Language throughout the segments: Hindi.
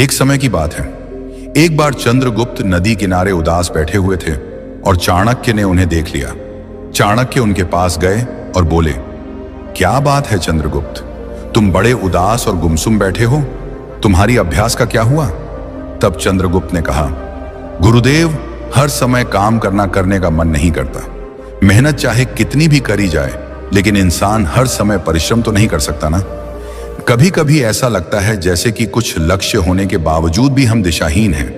एक समय की बात है। एक बार चंद्रगुप्त नदी किनारे उदास बैठे हुए थे और चाणक्य ने उन्हें देख लिया। चाणक्य उनके पास गए और बोले, क्या बात है चंद्रगुप्त, तुम बड़े उदास और गुमसुम बैठे हो, तुम्हारी अभ्यास का क्या हुआ? तब चंद्रगुप्त ने कहा, गुरुदेव, हर समय काम करने का मन नहीं करता। मेहनत चाहे कितनी भी करी जाए, लेकिन इंसान हर समय परिश्रम तो नहीं कर सकता ना। कभी कभी ऐसा लगता है जैसे कि कुछ लक्ष्य होने के बावजूद भी हम दिशाहीन हैं,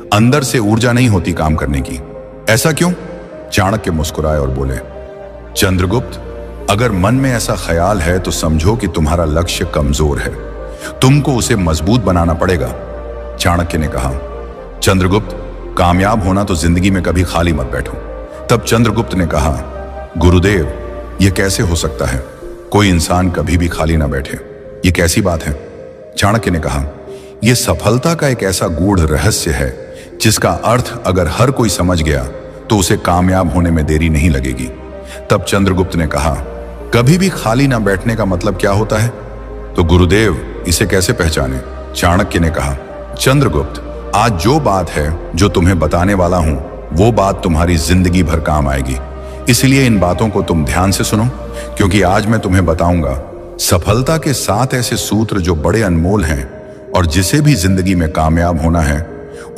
अंदर से ऊर्जा नहीं होती काम करने की। ऐसा क्यों? चाणक्य मुस्कुराए और बोले, चंद्रगुप्त, अगर मन में ऐसा ख्याल है तो समझो कि तुम्हारा लक्ष्य कमजोर है, तुमको उसे मजबूत बनाना पड़ेगा। चाणक्य ने कहा, चंद्रगुप्त, कामयाब होना तो जिंदगी में कभी खाली मत बैठो। तब चंद्रगुप्त ने कहा, गुरुदेव, यह कैसे हो सकता है? कोई इंसान कभी भी खाली ना बैठे, ये कैसी बात है? चाणक्य ने कहा, यह सफलता का एक ऐसा गूढ़ रहस्य है जिसका अर्थ अगर हर कोई समझ गया तो उसे कामयाब होने में देरी नहीं लगेगी। तब चंद्रगुप्त ने कहा, कभी भी खाली ना बैठने का मतलब क्या होता है? तो गुरुदेव, इसे कैसे पहचाने? चाणक्य ने कहा, चंद्रगुप्त, आज जो बात है जो तुम्हें बताने वाला हूं, वो बात तुम्हारी जिंदगी भर काम आएगी। इसलिए इन बातों को तुम ध्यान से सुनो, क्योंकि आज मैं तुम्हें बताऊंगा सफलता के 7 ऐसे सूत्र जो बड़े अनमोल हैं, और जिसे भी जिंदगी में कामयाब होना है,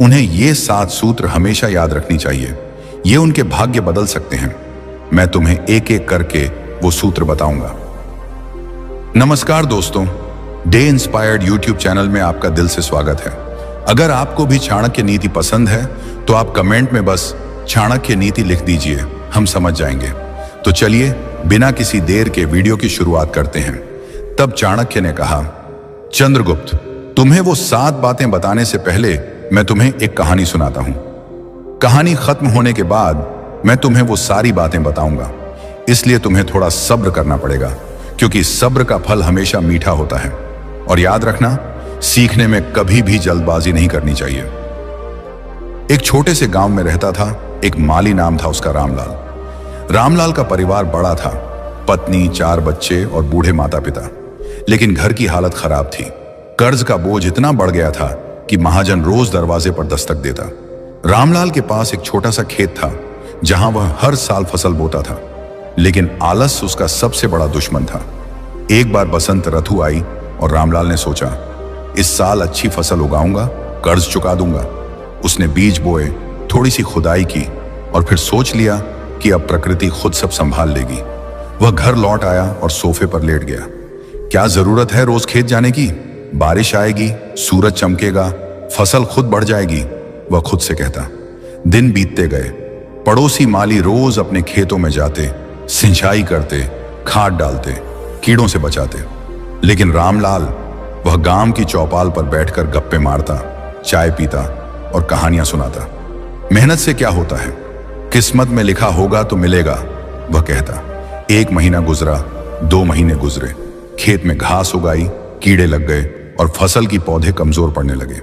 उन्हें ये 7 सूत्र हमेशा याद रखनी चाहिए। ये उनके भाग्य बदल सकते हैं। मैं तुम्हें एक एक करके वो सूत्र बताऊंगा। नमस्कार दोस्तों, डे इंस्पायर्ड यूट्यूब चैनल में आपका दिल से स्वागत है। अगर आपको भी चाणक्य नीति पसंद है तो आप कमेंट में बस चाणक्य नीति लिख दीजिए, हम समझ जाएंगे। तो चलिए बिना किसी देर के वीडियो की शुरुआत करते हैं। तब चाणक्य ने कहा, चंद्रगुप्त, तुम्हें वो 7 बातें बताने से पहले मैं तुम्हें एक कहानी सुनाता हूं। कहानी खत्म होने के बाद मैं तुम्हें वो सारी बातें बताऊंगा, इसलिए तुम्हें थोड़ा सब्र करना पड़ेगा, क्योंकि सब्र का फल हमेशा मीठा होता है। और याद रखना, सीखने में कभी भी जल्दबाजी नहीं करनी चाहिए। एक छोटे से गांव में रहता था एक माली, नाम था उसका रामलाल। रामलाल का परिवार बड़ा था, पत्नी, 4 बच्चे और बूढ़े माता पिता। लेकिन घर की हालत खराब थी। कर्ज का बोझ इतना बढ़ गया था कि महाजन रोज दरवाजे पर दस्तक देता। रामलाल के पास एक छोटा सा खेत था जहां वह हर साल फसल बोता था, लेकिन आलस उसका सबसे बड़ा दुश्मन था। एक बार बसंत ऋतु आई और रामलाल ने सोचा, इस साल अच्छी फसल उगाऊंगा, कर्ज चुका दूंगा। उसने बीज बोए, थोड़ी सी खुदाई की और फिर सोच लिया कि अब प्रकृति खुद सब संभाल लेगी। वह घर लौट आया और सोफे पर लेट गया। क्या जरूरत है रोज खेत जाने की? बारिश आएगी, सूरज चमकेगा, फसल खुद बढ़ जाएगी, वह खुद से कहता। दिन बीतते गए। पड़ोसी माली रोज अपने खेतों में जाते, सिंचाई करते, खाद डालते, कीड़ों से बचाते। लेकिन रामलाल, वह गांव की चौपाल पर बैठकर गप्पे मारता, चाय पीता और कहानियां सुनाता। मेहनत से क्या होता है, किस्मत में लिखा होगा तो मिलेगा, वह कहता। 1 महीना गुजरा, 2 महीने गुजरे, खेत में घास उगाई, कीड़े लग गए और फसल की पौधे कमजोर पड़ने लगे।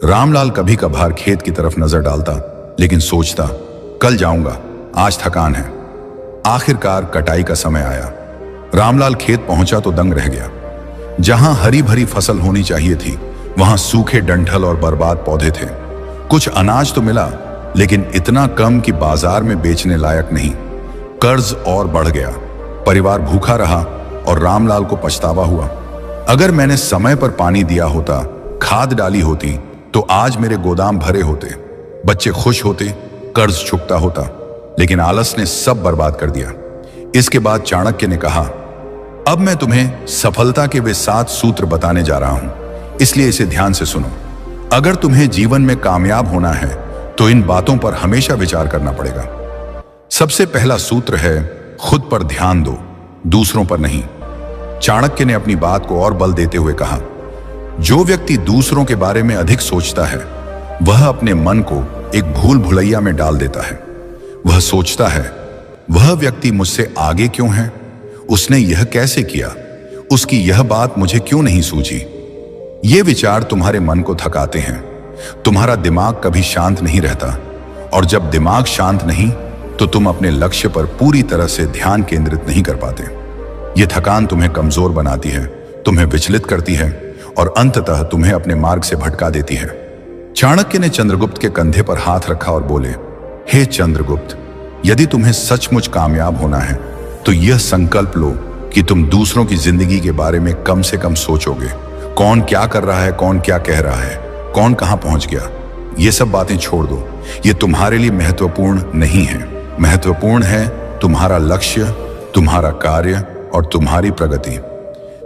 रामलाल कभी कभार खेत की तरफ नजर डालता, लेकिन सोचता, कल जाऊंगा, आज थकान है। आखिरकार कटाई का समय आया। रामलाल खेत पहुंचा तो दंग रह गया। जहां हरी भरी फसल होनी चाहिए थी, वहां सूखे डंठल और बर्बाद पौधे थे। कुछ अनाज तो मिला, लेकिन इतना कम कि बाजार में बेचने लायक नहीं। कर्ज और बढ़ गया, परिवार भूखा रहा और रामलाल को पछतावा हुआ। अगर मैंने समय पर पानी दिया होता, खाद डाली होती, तो आज मेरे गोदाम भरे होते, बच्चे खुश होते, कर्ज चुकता होता। लेकिन आलस ने सब बर्बाद कर दिया। इसके बाद चाणक्य ने कहा, अब मैं तुम्हें सफलता के वे 7 सूत्र बताने जा रहा हूं, इसलिए इसे ध्यान से सुनो। अगर तुम्हें जीवन में कामयाब होना है तो इन बातों पर हमेशा विचार करना पड़ेगा। सबसे पहला सूत्र है, खुद पर ध्यान दो, दूसरों पर नहीं। चाणक्य ने अपनी बात को और बल देते हुए कहा, जो व्यक्ति दूसरों के बारे में अधिक सोचता है, वह अपने मन को एक भूल भुलैया में डाल देता है। वह सोचता है, वह व्यक्ति मुझसे आगे क्यों है, उसने यह कैसे किया, उसकी यह बात मुझे क्यों नहीं सूझी। ये विचार तुम्हारे मन को थकाते हैं। तुम्हारा दिमाग कभी शांत नहीं रहता, और जब दिमाग शांत नहीं तो तुम अपने लक्ष्य पर पूरी तरह से ध्यान केंद्रित नहीं कर पाते। ये थकान तुम्हें कमजोर बनाती है, तुम्हें विचलित करती है और अंततः तुम्हें अपने मार्ग से भटका देती है। चाणक्य ने चंद्रगुप्त के कंधे पर हाथ रखा और बोले, हे चंद्रगुप्त, यदि तुम्हें सचमुच कामयाब होना है तो यह संकल्प लो कि तुम दूसरों की जिंदगी के बारे में कम से कम सोचोगे। कौन क्या कर रहा है, कौन क्या कह रहा है, कौन कहां पहुंच गया, ये सब बातें छोड़ दो। ये तुम्हारे लिए महत्वपूर्ण नहीं है। महत्वपूर्ण है तुम्हारा लक्ष्य, तुम्हारा कार्य और तुम्हारी प्रगति।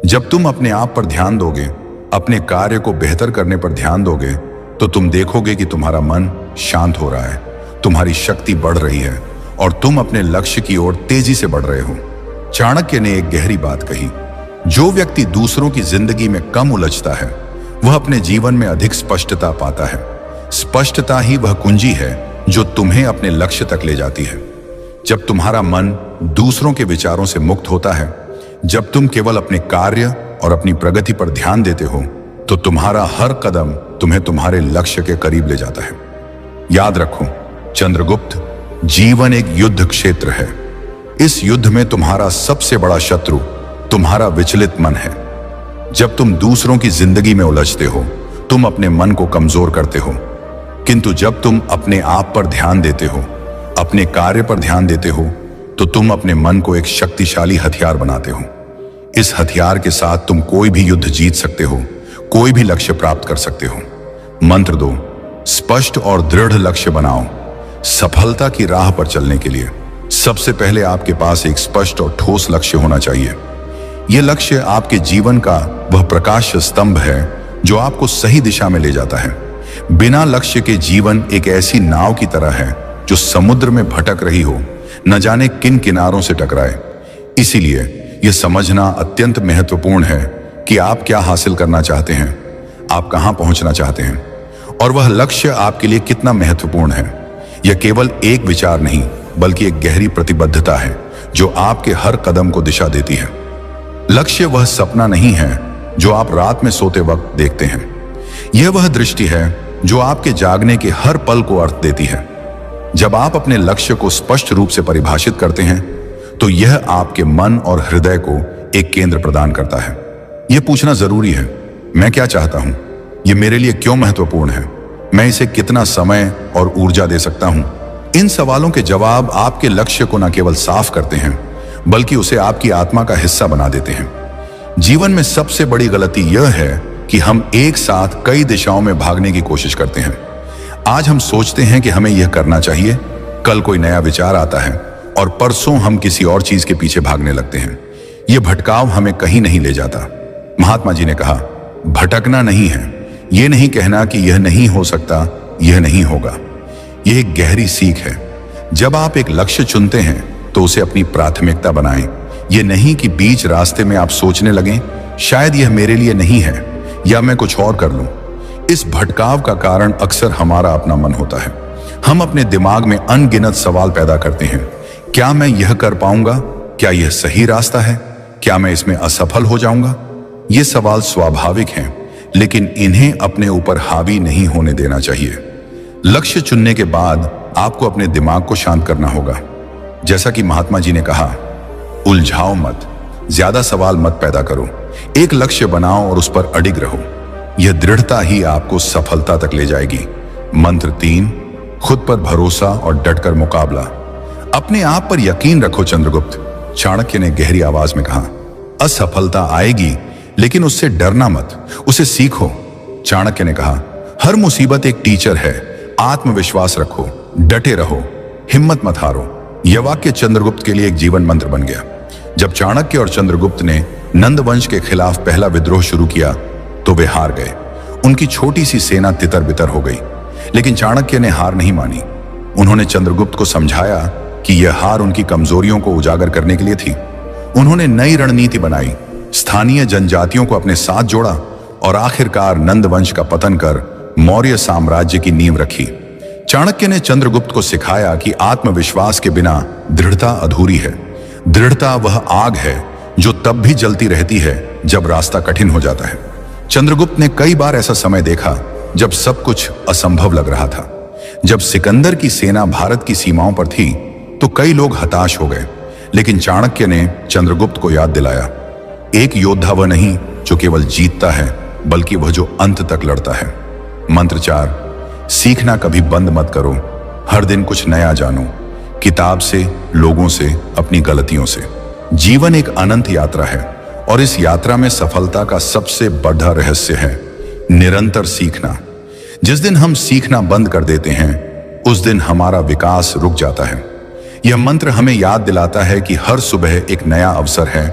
जब तुम अपने आप पर ध्यान दोगे, अपने कार्य को बेहतर करने पर ध्यान दोगे, तो तुम देखोगे कि तुम्हारा मन शांत हो रहा है, तुम्हारी शक्ति बढ़ रही है और तुम अपने लक्ष्य की ओर तेजी से बढ़ रहे हो। चाणक्य ने एक गहरी बात कही, जो व्यक्ति दूसरों की जिंदगी में कम उलझता है वह अपने जीवन में अधिक स्पष्टता पाता है। स्पष्टता ही वह कुंजी है जो तुम्हें अपने लक्ष्य तक ले जाती है। जब तुम्हारा मन दूसरों के विचारों से मुक्त होता है, जब तुम केवल अपने कार्य और अपनी प्रगति पर ध्यान देते हो, तो तुम्हारा हर कदम तुम्हें तुम्हारे लक्ष्य के करीब ले जाता है। याद रखो चंद्रगुप्त, जीवन एक युद्ध क्षेत्र है। इस युद्ध में तुम्हारा सबसे बड़ा शत्रु तुम्हारा विचलित मन है। जब तुम दूसरों की जिंदगी में उलझते हो, तुम अपने मन को कमजोर करते हो, किंतु जब तुम अपने आप पर ध्यान देते हो, अपने कार्य पर ध्यान देते हो, तो तुम अपने मन को एक शक्तिशाली हथियार बनाते हो। इस हथियार के साथ तुम कोई भी युद्ध जीत सकते हो, कोई भी लक्ष्य प्राप्त कर सकते हो। मंत्र दो, स्पष्ट और दृढ़ लक्ष्य बनाओ। सफलता की राह पर चलने के लिए सबसे पहले आपके पास एक स्पष्ट और ठोस लक्ष्य होना चाहिए। यह लक्ष्य आपके जीवन का वह प्रकाश स्तंभ है जो आपको सही दिशा में ले जाता है। बिना लक्ष्य के जीवन एक ऐसी नाव की तरह है जो समुद्र में भटक रही हो, न जाने किन किनारों से टकराए। इसीलिए यह समझना अत्यंत महत्वपूर्ण है कि आप क्या हासिल करना चाहते हैं, आप कहां पहुंचना चाहते हैं और वह लक्ष्य आपके लिए कितना महत्वपूर्ण है। यह केवल एक विचार नहीं, बल्कि एक गहरी प्रतिबद्धता है जो आपके हर कदम को दिशा देती है। लक्ष्य वह सपना नहीं है जो आप रात में सोते वक्त देखते हैं। यह वह दृष्टि है जो आपके जागने के हर पल को अर्थ देती है। जब आप अपने लक्ष्य को स्पष्ट रूप से परिभाषित करते हैं, तो यह आपके मन और हृदय को एक केंद्र प्रदान करता है। यह पूछना जरूरी है, मैं क्या चाहता हूं, यह मेरे लिए क्यों महत्वपूर्ण है, मैं इसे कितना समय और ऊर्जा दे सकता हूं। इन सवालों के जवाब आपके लक्ष्य को न केवल साफ करते हैं, बल्कि उसे आपकी आत्मा का हिस्सा बना देते हैं। जीवन में सबसे बड़ी गलती यह है कि हम एक साथ कई दिशाओं में भागने की कोशिश करते हैं। आज हम सोचते हैं कि हमें यह करना चाहिए, कल कोई नया विचार आता है और परसों हम किसी और चीज के पीछे भागने लगते हैं। यह भटकाव हमें कहीं नहीं ले जाता। महात्मा जी ने कहा, भटकना नहीं है यह नहीं कहना कि यह नहीं हो सकता, यह नहीं होगा। यह एक गहरी सीख है। जब आप एक लक्ष्य चुनते हैं तो उसे अपनी प्राथमिकता बनाएं। यह नहीं कि बीच रास्ते में आप सोचने लगें, शायद यह मेरे लिए नहीं है या मैं कुछ और कर लूं। इस भटकाव का कारण अक्सर हमारा अपना मन होता है। हम अपने दिमाग में अनगिनत सवाल पैदा करते हैं। क्या मैं यह कर पाऊंगा? क्या यह सही रास्ता है? क्या मैं इसमें असफल हो जाऊंगा? ये सवाल स्वाभाविक हैं, लेकिन इन्हें अपने ऊपर हावी नहीं होने देना चाहिए। लक्ष्य चुनने के बाद आपको अपने दिमाग को शांत करना होगा। जैसा कि महात्मा जी ने कहा, उलझाओ मत, ज्यादा सवाल मत पैदा करो, एक लक्ष्य बनाओ और उस पर अडिग रहो। यह दृढ़ता ही आपको सफलता तक ले जाएगी। मंत्र 3, खुद पर भरोसा और डटकर मुकाबला। अपने आप पर यकीन रखो चंद्रगुप्त, चाणक्य ने गहरी आवाज में कहा। असफलता आएगी, लेकिन उससे डरना मत, उसे सीखो। चाणक्य ने कहा, हर मुसीबत एक टीचर है। आत्मविश्वास रखो, डटे रहो, हिम्मत मत हारो। यह वाक्य चंद्रगुप्त के लिए एक जीवन मंत्र बन गया। जब चाणक्य और चंद्रगुप्त ने नंद वंश के खिलाफ पहला विद्रोह शुरू किया तो वे हार गए। उनकी छोटी सी सेना तितर बितर हो गई, लेकिन चाणक्य ने हार नहीं मानी। उन्होंने चंद्रगुप्त को समझाया कि यह हार उनकी कमजोरियों को उजागर करने के लिए थी। उन्होंने नई रणनीति बनाई, स्थानीय जनजातियों को अपने साथ जोड़ा और आखिरकार नंद वंश का पतन कर मौर्य साम्राज्य की नींव रखी। चाणक्य ने चंद्रगुप्त को सिखाया कि आत्मविश्वास के बिना दृढ़ता अधूरी है। दृढ़ता वह आग है जो तब भी जलती रहती है जब रास्ता कठिन हो जाता है। चंद्रगुप्त ने कई बार ऐसा समय देखा जब सब कुछ असंभव लग रहा था। जब सिकंदर की सेना भारत की सीमाओं पर थी तो कई लोग हताश हो गए, लेकिन चाणक्य ने चंद्रगुप्त को याद दिलाया, एक योद्धा वह नहीं जो केवल जीतता है, बल्कि वह जो अंत तक लड़ता है। मंत्र 4, सीखना कभी बंद मत करो, हर दिन कुछ नया जानो, किताब से, लोगों से, अपनी गलतियों से। जीवन एक अनंत यात्रा है और इस यात्रा में सफलता का सबसे बड़ा रहस्य है निरंतर सीखना। जिस दिन हम सीखना बंद कर देते हैं उस दिन हमारा विकास रुक जाता है। यह मंत्र हमें याद दिलाता है कि हर सुबह एक नया अवसर है,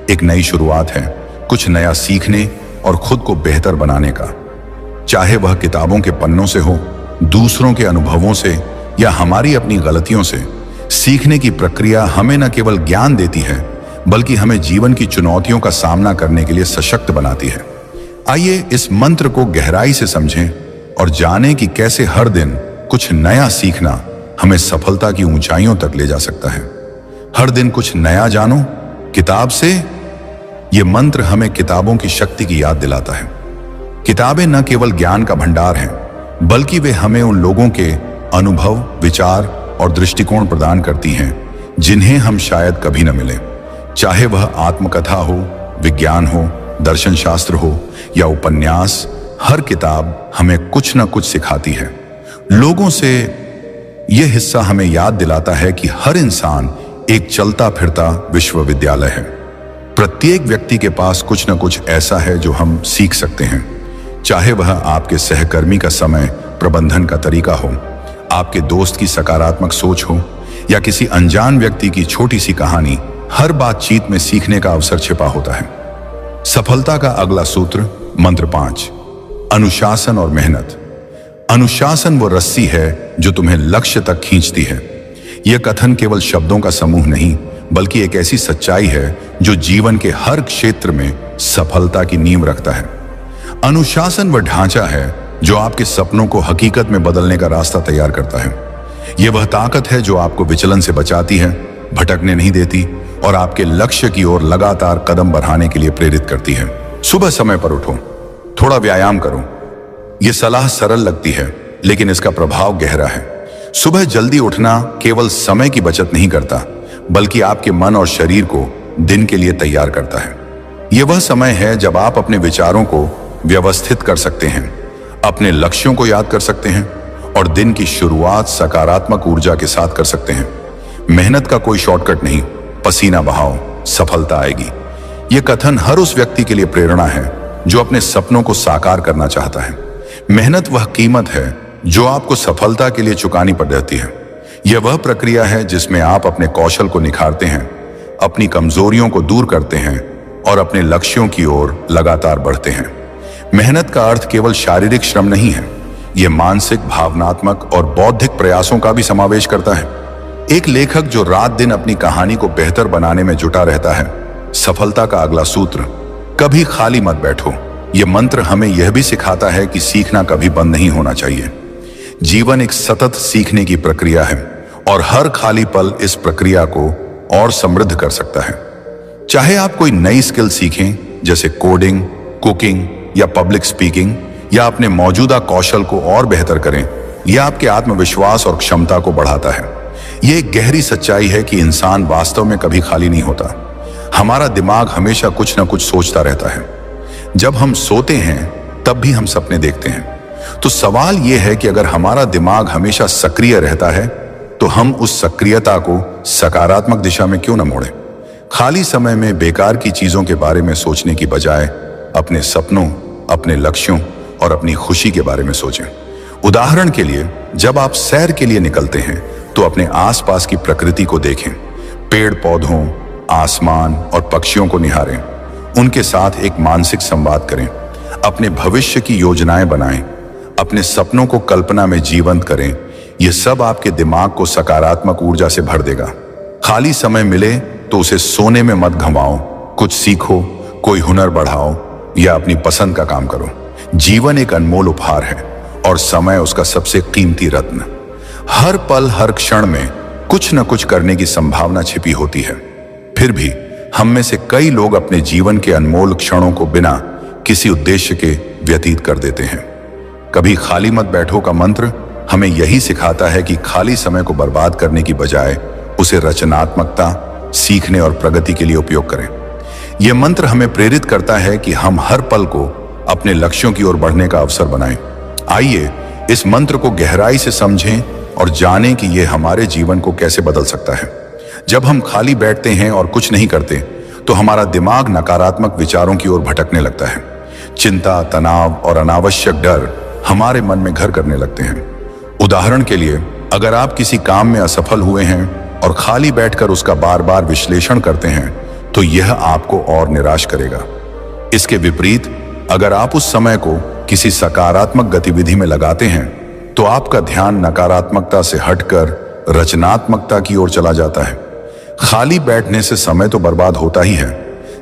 एक नई शुरुआत है, कुछ नया सीखने और खुद को बेहतर बनाने का। चाहे वह किताबों के पन्नों से हो, दूसरों के अनुभवों से या हमारी अपनी गलतियों से, सीखने की प्रक्रिया हमें न केवल ज्ञान देती है बल्कि हमें जीवन की चुनौतियों का सामना करने के लिए सशक्त बनाती है। आइए इस मंत्र को गहराई से समझें और जानें कि कैसे हर दिन कुछ नया सीखना हमें सफलता की ऊंचाइयों तक ले जा सकता है। हर दिन कुछ नया जानो, किताब से। यह मंत्र हमें किताबों की शक्ति की याद दिलाता है। किताबें न केवल ज्ञान का भंडार हैं, बल्कि वे हमें उन लोगों के अनुभव, विचार और दृष्टिकोण प्रदान करती हैं जिन्हें हम शायद कभी न मिले। चाहे वह आत्मकथा हो, विज्ञान हो, दर्शन शास्त्र हो या उपन्यास, हर किताब हमें कुछ न कुछ सिखाती है। लोगों से यह हिस्सा हमें याद दिलाता है कि हर इंसान एक चलता फिरता विश्वविद्यालय है। प्रत्येक व्यक्ति के पास कुछ न कुछ ऐसा है जो हम सीख सकते हैं। चाहे वह आपके सहकर्मी का समय प्रबंधन का तरीका हो, आपके दोस्त की सकारात्मक सोच हो या किसी अनजान व्यक्ति की छोटी सी कहानी, हर बातचीत में सीखने का अवसर छिपा होता है। सफलता का अगला सूत्र, मंत्र 5, अनुशासन और मेहनत। अनुशासन वो रस्सी है जो तुम्हें लक्ष्य तक खींचती है। यह कथन केवल शब्दों का समूह नहीं, बल्कि एक ऐसी सच्चाई है जो जीवन के हर क्षेत्र में सफलता की नींव रखता है। अनुशासन वह ढांचा है जो आपके सपनों को हकीकत में बदलने का रास्ता तैयार करता है। यह वह ताकत है जो आपको विचलन से बचाती है, भटकने नहीं देती और आपके लक्ष्य की ओर लगातार कदम बढ़ाने के लिए प्रेरित करती है। सुबह समय पर उठो, थोड़ा व्यायाम करो। यह सलाह सरल लगती है, लेकिन इसका प्रभाव गहरा है। सुबह जल्दी उठना केवल समय की बचत नहीं करता, बल्कि आपके मन और शरीर को दिन के लिए तैयार करता है। यह वह समय है जब आप अपने विचारों को व्यवस्थित कर सकते हैं, अपने लक्ष्यों को याद कर सकते हैं और दिन की शुरुआत सकारात्मक ऊर्जा के साथ कर सकते हैं। मेहनत का कोई शॉर्टकट नहीं, पसीना बहाओ, सफलता आएगी। यह कथन हर उस व्यक्ति के लिए प्रेरणा है जो अपने सपनों को साकार करना चाहता है। मेहनत वह कीमत है जो आपको सफलता के लिए चुकानी पड़ जाती है। यह वह प्रक्रिया है जिसमें आप अपने कौशल को निखारते हैं, अपनी कमजोरियों को दूर करते हैं और अपने लक्ष्यों की ओर लगातार बढ़ते हैं। मेहनत का अर्थ केवल शारीरिक श्रम नहीं है, यह मानसिक, भावनात्मक और बौद्धिक प्रयासों का भी समावेश करता है। एक लेखक जो रात दिन अपनी कहानी को बेहतर बनाने में जुटा रहता है। सफलता का अगला सूत्र, कभी खाली मत बैठो। यह मंत्र हमें यह भी सिखाता है कि सीखना कभी बंद नहीं होना चाहिए। जीवन एक सतत सीखने की प्रक्रिया है और हर खाली पल इस प्रक्रिया को और समृद्ध कर सकता है। चाहे आप कोई नई स्किल सीखें, जैसे कोडिंग, कुकिंग या पब्लिक स्पीकिंग, या अपने मौजूदा कौशल को और बेहतर करें, यह आपके आत्मविश्वास और क्षमता को बढ़ाता है। यह एक गहरी सच्चाई है कि इंसान वास्तव में कभी खाली नहीं होता। हमारा दिमाग हमेशा कुछ न कुछ सोचता रहता है। जब हम सोते हैं तब भी हम सपने देखते हैं। तो सवाल यह है कि अगर हमारा दिमाग हमेशा सक्रिय रहता है तो हम उस सक्रियता को सकारात्मक दिशा में क्यों न मोड़ें। खाली समय में बेकार की चीजों के बारे में सोचने की बजाय अपने सपनों, अपने लक्ष्यों और अपनी खुशी के बारे में सोचें। उदाहरण के लिए, जब आप सैर के लिए निकलते हैं तो अपने आसपास की प्रकृति को देखें। पेड़ पौधों, आसमान और पक्षियों को निहारें। उनके साथ एक मानसिक संवाद करें। अपने भविष्य की योजनाएं बनाएं। अपने सपनों को कल्पना में जीवंत करें। यह सब आपके दिमाग को सकारात्मक ऊर्जा से भर देगा। खाली समय मिले तो उसे सोने में मत गंवाओ। कुछ सीखो, कोई हुनर बढ़ाओ या अपनी पसंद का काम करो। जीवन एक अनमोल उपहार है और समय उसका सबसे कीमती रत्न। हर पल, हर क्षण में कुछ न कुछ करने की संभावना छिपी होती है। फिर भी हम में से कई लोग अपने जीवन के अनमोल क्षणों को बिना किसी उद्देश्य के व्यतीत कर देते हैं। कभी खाली मत बैठो का मंत्र हमें यही सिखाता है कि खाली समय को बर्बाद करने की बजाय उसे रचनात्मकता, सीखने और प्रगति के लिए उपयोग करें। यह मंत्र हमें प्रेरित करता है कि हम हर पल को अपने लक्ष्यों की ओर बढ़ने का अवसर बनाएं। आइए इस मंत्र को गहराई से समझें और जानें कि यह हमारे जीवन को कैसे बदल सकता है। जब हम खाली बैठते हैं और कुछ नहीं करते तो हमारा दिमाग नकारात्मक विचारों की ओर भटकने लगता है। चिंता, तनाव और अनावश्यक डर हमारे मन में घर करने लगते हैं। उदाहरण के लिए, अगर आप किसी काम में असफल हुए हैं और खाली बैठकर उसका बार बार विश्लेषण करते हैं तो यह आपको और निराश करेगा। इसके विपरीत, अगर आप उस समय को किसी सकारात्मक गतिविधि में लगाते हैं तो आपका ध्यान नकारात्मकता से हटकर रचनात्मकता की ओर चला जाता है। खाली बैठने से समय तो बर्बाद होता ही है,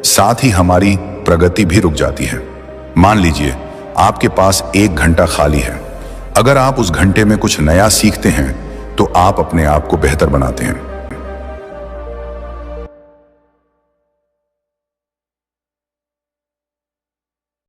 साथ ही हमारी प्रगति भी रुक जाती है। मान लीजिए आपके पास 1 घंटा खाली है। अगर आप उस घंटे में कुछ नया सीखते हैं तो आप अपने आप को बेहतर बनाते हैं।